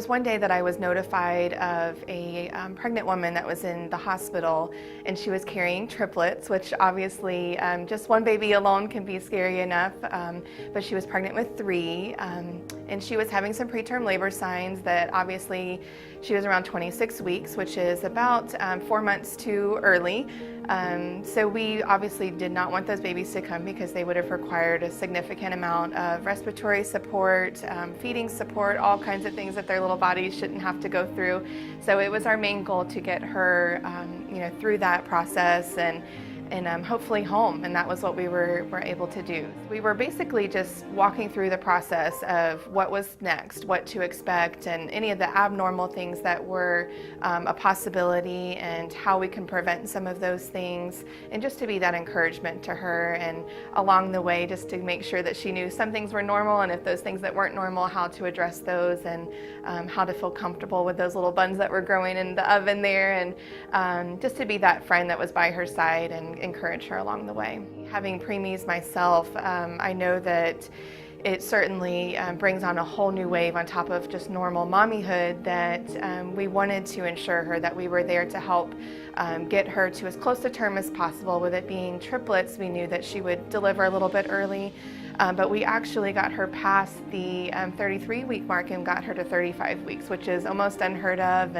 was one day that I was notified of a pregnant woman that was in the hospital, and she was carrying triplets, which obviously just one baby alone can be scary enough, but she was pregnant with three, and she was having some preterm labor signs that obviously she was around 26 weeks, which is about 4 months too early. So we obviously did not want those babies to come because they would have required a significant amount of respiratory support, feeding support, all kinds of things that their little bodies shouldn't have to go through. So it was our main goal to get her through that process and hopefully home, and that was what we were able to do. We were basically just walking through the process of what was next, what to expect, and any of the abnormal things that were a possibility and how we can prevent some of those things, and just to be that encouragement to her, and along the way just to make sure that she knew some things were normal, and if those things that weren't normal, how to address those, and how to feel comfortable with those little buns that were growing in the oven there, and just to be that friend that was by her side and encourage her along the way. Having preemies myself, I know that it certainly brings on a whole new wave on top of just normal mommyhood, that we wanted to ensure her that we were there to help get her to as close to term as possible. With it being triplets, we knew that she would deliver a little bit early, but we actually got her past the 33-week mark and got her to 35 weeks, which is almost unheard of.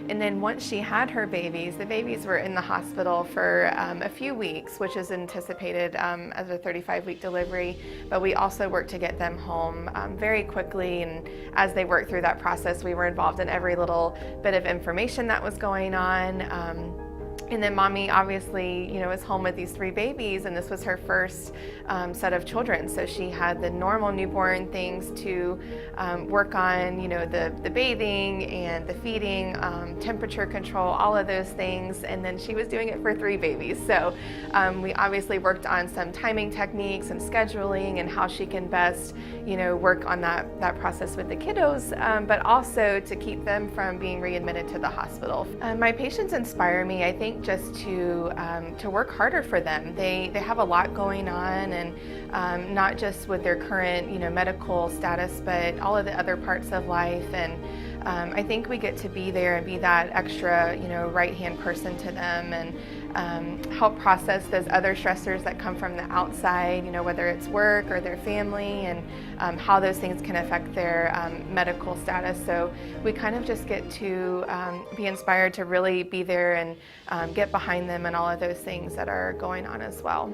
And then once she had her babies, the babies were in the hospital for a few weeks, which is anticipated as a 35-week delivery, but we also worked to get them home very quickly, and as they worked through that process, we were involved in every little bit of information that was going on. And then mommy obviously, was home with these three babies, and this was her first set of children. So she had the normal newborn things to work on, the bathing and the feeding, temperature control, all of those things. And then she was doing it for three babies. So we obviously worked on some timing techniques and scheduling and how she can best, work on that process with the kiddos, but also to keep them from being readmitted to the hospital. My patients inspire me, I think, just to work harder for them. They have a lot going on, and not just with their current medical status, but all of the other parts of life. And I think we get to be there and be that extra right-hand person to them, and help process those other stressors that come from the outside, whether it's work or their family, and how those things can affect their medical status. So we kind of just get to be inspired to really be there and get behind them and all of those things that are going on as well.